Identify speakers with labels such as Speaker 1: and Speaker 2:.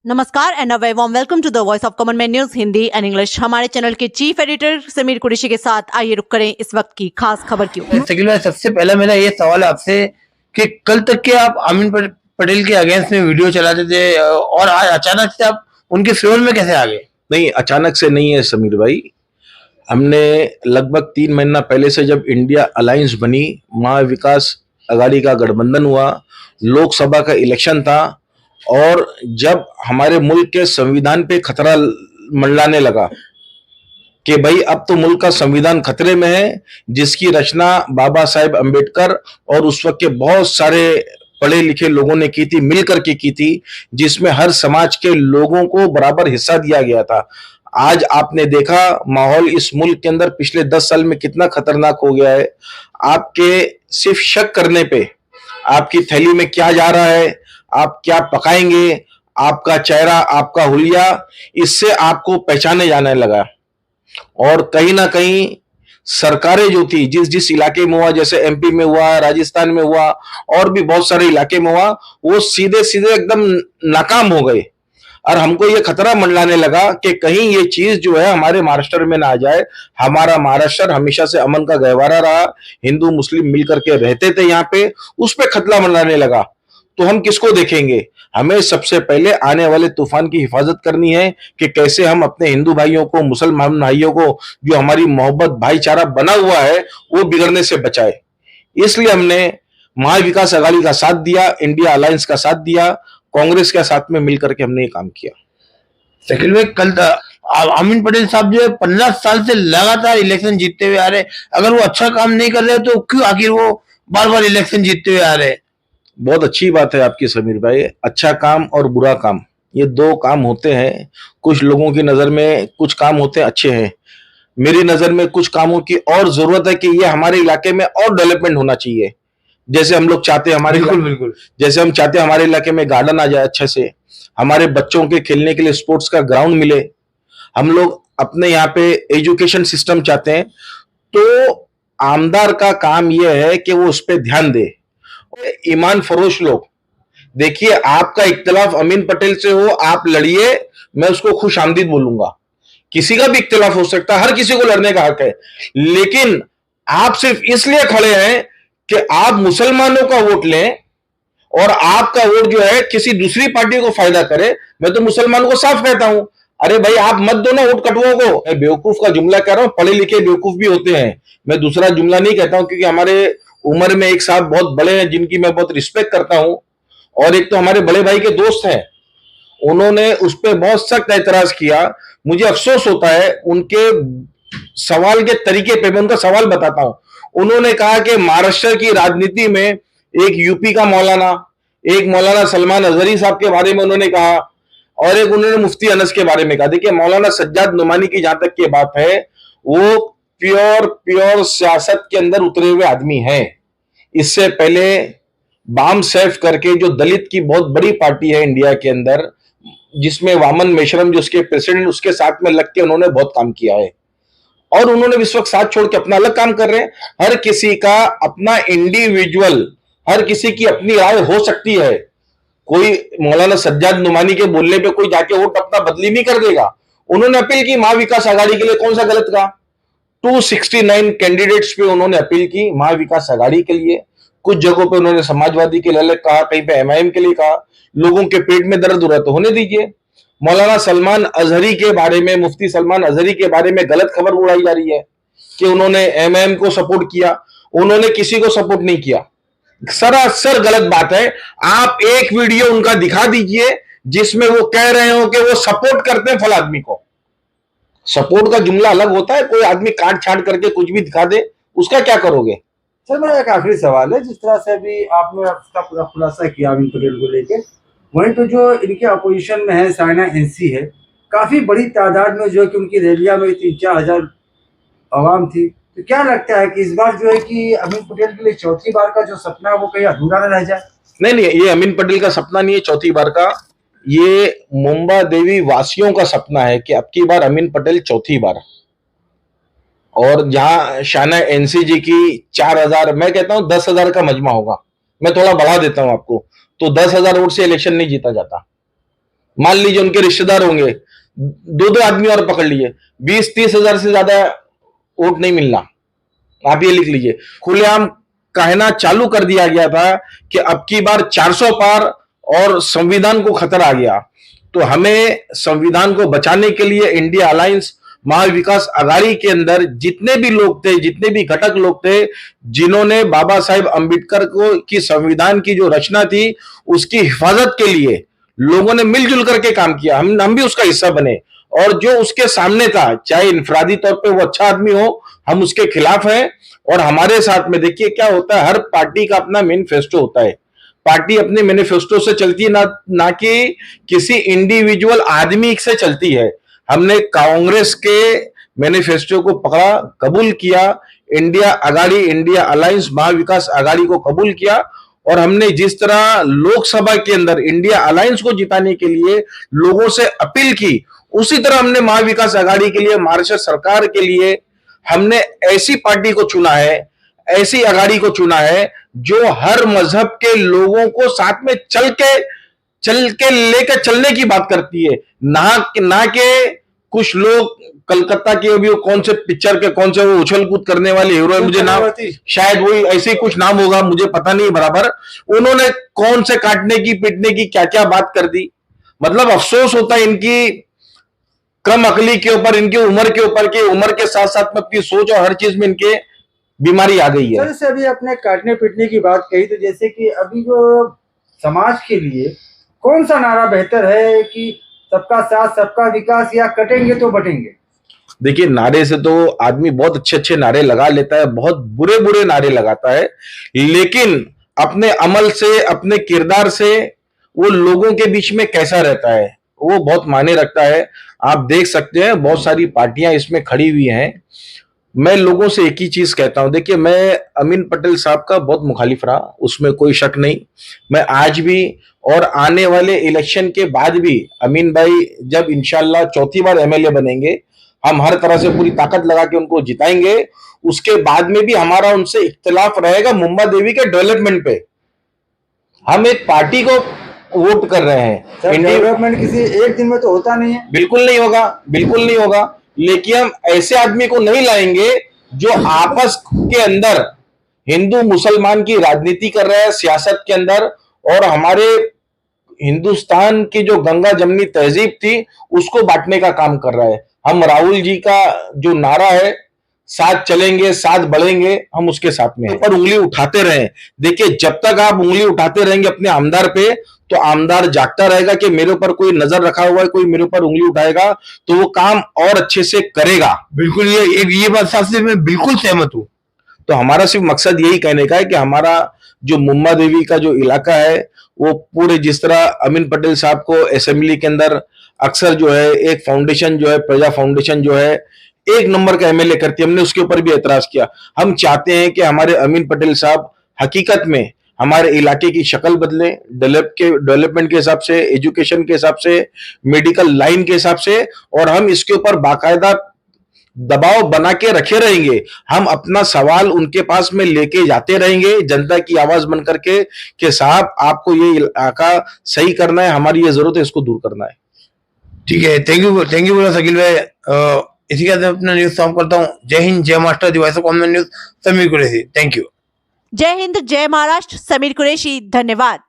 Speaker 1: नमस्कार and a very warm welcome to the voice of common man news Hindi and English. हमारे channel के chief editor Sameer Qureshi के साथ आइए रुक करें इस वक्त की खास खबर की ओर।
Speaker 2: शकील भाई, सबसे पहला मेरा ये सवाल है आपसे कि कल तक के आप आमीन पटेल के अगेंस्ट में वीडियो चलाते थे और आज अचानक से आप उनके फेवर में कैसे आ गए?
Speaker 3: नहीं, अचानक से नहीं है समीर भाई। हमने लगभग 3 महीना पहले से जब इंडिया अलायंस बनी, महाविकास अघाड़ी का गठबंधन हुआ, लोकसभा का इलेक्शन था और जब हमारे मुल्क के संविधान पे खतरा मंडराने लगा कि भाई अब तो मुल्क का संविधान खतरे में है, जिसकी रचना बाबा साहेब अंबेडकर और उस वक्त के बहुत सारे पढ़े लिखे लोगों ने की थी, मिलकर के की थी, जिसमें हर समाज के लोगों को बराबर हिस्सा दिया गया था। आज आपने देखा माहौल इस मुल्क के अंदर पिछले 10 साल में कितना खतरनाक हो गया है। आपके सिर्फ शक करने पे आपकी थैली में क्या जा रहा है, आप क्या पकाएंगे, आपका चेहरा, आपका हुलिया, इससे आपको पहचाने जाने लगा। और कहीं ना कहीं सरकारें जो थी, जिस जिस इलाके में हुआ, जैसे एमपी में हुआ, राजस्थान में हुआ और भी बहुत सारे इलाके में हुआ, वो सीधे सीधे एकदम नाकाम हो गए। और हमको ये खतरा मंडराने लगा कि कहीं ये चीज जो है हमारे महाराष्ट्र में ना आ जाए। हमारा महाराष्ट्र हमेशा से अमन का गहवारा रहा, हिंदू मुस्लिम मिलकर के रहते थे यहाँ पे, उस पर खतरा मंडराने लगा। तो हम किसको देखेंगे? हमें सबसे पहले आने वाले तूफान की हिफाजत करनी है कि कैसे हम अपने हिंदू भाइयों को, मुसलमान भाइयों को, जो हमारी मोहब्बत भाईचारा बना हुआ है, वो बिगड़ने से बचाए। इसलिए हमने महाविकास अघाड़ी का साथ दिया, इंडिया अलायंस का साथ दिया, कांग्रेस के साथ में मिलकर के हमने ये काम किया।
Speaker 2: शकील भाई, कल आमीन पटेल साहब जो है 15 साल से लगातार इलेक्शन जीतते हुए आ रहे, अगर वो अच्छा काम नहीं कर रहे तो क्यों आखिर वो बार बार इलेक्शन जीतते हुए आ रहे?
Speaker 3: बहुत अच्छी बात है आपकी समीर भाई। अच्छा काम और बुरा काम, ये दो काम होते हैं। कुछ लोगों की नजर में कुछ काम होते हैं अच्छे हैं, मेरी नजर में कुछ कामों की और जरूरत है कि ये हमारे इलाके में और डेवलपमेंट होना चाहिए। जैसे हम लोग चाहते हैं
Speaker 2: बिल्कुल।
Speaker 3: जैसे हम चाहते हैं हमारे इलाके में गार्डन आ जाए अच्छे से, हमारे बच्चों के खेलने के लिए स्पोर्ट्स का ग्राउंड मिले। हम लोग अपने यहाँ पे एजुकेशन सिस्टम चाहते हैं। तो आमदार का काम यह है कि वो उस पर ध्यान दे। ईमान फरोश लोग, देखिए, आपका इख्तिलाफ अमीन पटेल से हो, आप लड़िए, मैं उसको खुश आमदीद बोलूंगा। किसी का भी इख्तिलाफ हो सकता है, हर किसी को लड़ने का हक है। लेकिन आप सिर्फ इसलिए खड़े हैं कि आप मुसलमानों का वोट लें और आपका वोट जो है किसी दूसरी पार्टी को फायदा करे। मैं तो मुसलमानों को साफ कहता हूं, अरे भाई आप मत दो ना वोट कटुओं को। मैं बेवकूफ का जुमला कह रहा हूं, पढ़े लिखे बेवकूफ भी होते हैं, मैं दूसरा जुमला नहीं कहता हूं। क्योंकि हमारे उम्र में एक साहब बहुत बड़े हैं जिनकी मैं बहुत रिस्पेक्ट करता हूं, और एक तो हमारे बड़े भाई के दोस्त हैं, उन्होंने उस पर बहुत सख्त एतराज किया। मुझे अफसोस होता है उनके सवाल के तरीके पे। मैं उनका सवाल बताता हूं। उन्होंने कहा कि महाराष्ट्र की राजनीति में एक यूपी का मौलाना, एक मौलाना सलमान अजहरी साहब के बारे में उन्होंने कहा, और एक उन्होंने मुफ्ती अनस के बारे में कहा। देखिए, मौलाना सज्जाद नुमानी की जहां तक की बात है, वो प्योर सियासत के अंदर उतरे हुए आदमी हैं। इससे पहले बाम सैफ करके जो दलित की बहुत बड़ी पार्टी है इंडिया के अंदर, जिसमें वामन मेश्रम जो उसके प्रेसिडेंट, उसके साथ में लग के उन्होंने बहुत काम किया है। और उन्होंने इस वक्त साथ छोड़ के अपना अलग काम कर रहे हैं। हर किसी का अपना इंडिविजुअल, हर किसी की अपनी राय हो सकती है। कोई मौलाना सज्जाद नुमानी के बोलने पे कोई जाके वोट अपना बदली नहीं कर देगा। उन्होंने अपील की महाविकास अघाड़ी के लिए, कौन सा गलत कहा? 269 कैंडिडेट्स पे उन्होंने अपील की महाविकास अघाड़ी के लिए। कुछ जगहों पे उन्होंने समाजवादी के लिए कहा, कहीं पे एमआईएम के लिए कहा। लोगों के पेट में दर्द हो रहा है तो होने दीजिए। मौलाना सलमान अजहरी के बारे में, मुफ्ती सलमान अजहरी के बारे में गलत खबर उड़ाई जा रही है कि उन्होंने एमआईएम को सपोर्ट किया। उन्होंने किसी को सपोर्ट नहीं किया, सरासर गलत बात है। आप एक वीडियो उनका दिखा दीजिए जिसमें वो कह रहे हो कि वो सपोर्ट करते हैं फल आदमी को। सपोर्ट का जुमला अलग होता है, कोई आदमी काट छाट करके कुछ भी दिखा दे, उसका क्या करोगे?
Speaker 4: सर, मेरा एक आखिरी सवाल है। जिस तरह से अभी आपने उसका पूरा खुलासा किया अमीन पटेल को लेकर, वहीं तो जो इनके अपोजिशन में है साइना एनसी है, काफी बड़ी तादाद में जो है कि उनकी रैलियां में 3-4 हजार आवाम थी। तो क्या लगता है कि इस बार जो है कि अमीन पटेल के लिए चौथी बार का जो सपना है वो कहीं अधूरा न रह जाए?
Speaker 3: नहीं, ये अमीन पटेल का सपना नहीं है चौथी बार का, ये मुंबा देवी वासियों का सपना है कि अब की बार अमीन पटेल चौथी बार। और जहां शाना एनसी जी की 4000, मैं कहता हूं 10,000 का मजमा होगा, मैं थोड़ा बढ़ा देता हूं आपको, तो 10,000 वोट से इलेक्शन नहीं जीता जाता। मान लीजिए उनके रिश्तेदार होंगे, दो दो आदमी और पकड़ लीजिए, 20-30 हजार से ज्यादा वोट नहीं मिलना। आप ये लिख लीजिए। खुलेआम कहना चालू कर दिया गया था कि अब की बार 400 पार और संविधान को खतरा आ गया। तो हमें संविधान को बचाने के लिए इंडिया अलायंस महाविकास आघाड़ी के अंदर जितने भी लोग थे, जितने भी घटक लोग थे, जिन्होंने बाबा साहेब अंबेडकर को की संविधान की जो रचना थी उसकी हिफाजत के लिए लोगों ने मिलजुल करके काम किया। हम भी उसका हिस्सा बने, और जो उसके सामने था, चाहे इनफरादी तौर पे वो अच्छा आदमी हो, हम उसके खिलाफ हैं। और हमारे साथ में देखिए क्या होता है, हर पार्टी का अपना मैनिफेस्टो होता है। पार्टी अपने मैनिफेस्टो से चलती है, ना कि किसी इंडिविजुअल आदमी से चलती है। हमने कांग्रेस के मैनिफेस्टो को पकड़ा, कबूल किया, India Aghadi, India alliance Maha Vikas Aghadi को कबूल किया, और हमने जिस तरह लोकसभा के अंदर इंडिया अलायंस को जिताने के लिए लोगों से अपील की, उसी तरह हमने महाविकास आघाड़ी के लिए, महाराष्ट्र सरकार के लिए हमने ऐसी पार्टी को चुना है, ऐसी आघाड़ी को चुना है जो हर मजहब के लोगों को साथ में चल के लेकर चलने की बात करती है। ना के कुछ लोग कलकत्ता के अभी कौन से पिक्चर के कौन से वो उछल कूद करने वाले हीरो है, मुझे नाम शायद वही ऐसे ही कुछ नाम होगा, मुझे पता नहीं बराबर, उन्होंने कौन से काटने की पीटने की क्या क्या बात कर दी। मतलब अफसोस होता है इनकी कम अकली के ऊपर, इनकी उम्र के ऊपर, की उम्र के साथ साथ में अपनी सोच और हर चीज में इनके बीमारी आ गई है।
Speaker 4: जैसे अभी आपने काटने पीटने की बात कही, तो जैसे कि अभी जो समाज के लिए कौन सा नारा बेहतर है कि सबका साथ सबका विकास, या कटेंगे तो बटेंगे?
Speaker 3: देखिए, नारे से तो आदमी बहुत अच्छे अच्छे नारे लगा लेता है, बहुत बुरे बुरे नारे लगाता है, लेकिन अपने अमल से, अपने किरदार से वो लोगों के बीच में कैसा रहता है वो बहुत मायने रखता है। आप देख सकते हैं बहुत सारी पार्टियां इसमें खड़ी हुई हैं। मैं लोगों से एक ही चीज कहता हूं, देखिए मैं अमीन पटेल साहब का बहुत मुखालिफ रहा, उसमें कोई शक नहीं। मैं आज भी और आने वाले इलेक्शन के बाद भी अमीन भाई जब इंशाल्लाह चौथी बार एमएलए बनेंगे, हम हर तरह से पूरी ताकत लगा के उनको जिताएंगे। उसके बाद में भी हमारा उनसे इख्तिलाफ रहेगा मुंबा देवी के डेवलपमेंट पे। हम एक पार्टी को वोट कर रहे हैं।
Speaker 4: डेवलपमेंट किसी एक दिन में तो होता नहीं है।
Speaker 3: बिल्कुल नहीं होगा, बिल्कुल नहीं होगा, लेकिन हम ऐसे आदमी को नहीं लाएंगे जो आपस के अंदर हिंदू मुसलमान की राजनीति कर रहा है सियासत के अंदर, और हमारे हिंदुस्तान की जो गंगा जमनी तहजीब थी उसको बांटने का काम कर रहा है। हम राहुल जी का जो नारा है, साथ चलेंगे साथ बढ़ेंगे, हम उसके साथ में हैं। पर उंगली उठाते रहें। देखिए, जब तक आप उंगली उठाते रहेंगे अपने आमदार पे, तो आमदार जागता रहेगा कि मेरे ऊपर कोई नजर रखा हुआ है, कोई मेरे ऊपर उंगली उठाएगा तो वो काम और अच्छे से करेगा।
Speaker 2: बिल्कुल, ये बात से मैं बिल्कुल सहमत हूँ।
Speaker 3: तो हमारा सिर्फ मकसद यही कहने का है कि हमारा जो मुंबा देवी का जो इलाका है वो पूरे, जिस तरह अमीन पटेल साहब को असेंबली के अंदर अक्सर जो है एक फाउंडेशन जो है, प्रजा फाउंडेशन जो है, एक नंबर का एमएलए करती है, हमने उसके ऊपर भी एतराज किया। हम चाहते हैं कि हमारे अमीन पटेल साहब हकीकत में हमारे इलाके की शक्ल बदले, डेवलपमेंट के हिसाब से, एजुकेशन के हिसाब से, मेडिकल लाइन के हिसाब से, और हम इसके ऊपर बाकायदा दबाव बना के रखे रहेंगे। हम अपना सवाल उनके पास में लेके जाते रहेंगे जनता की आवाज बन करके कि साहब आपको ये इलाका सही करना है, हमारी ये जरूरत है, इसको दूर करना है।
Speaker 2: ठीक है, थैंक यू बोला शकील भाई। इसी के साथ अपना न्यूज समाप्त करता हूँ। जय हिंद, जय Maharashtra, the voice of common news, Sameer Qureshi. Thank you.
Speaker 1: जय हिंद, जय महाराष्ट्र, समीर कुरैशी, धन्यवाद।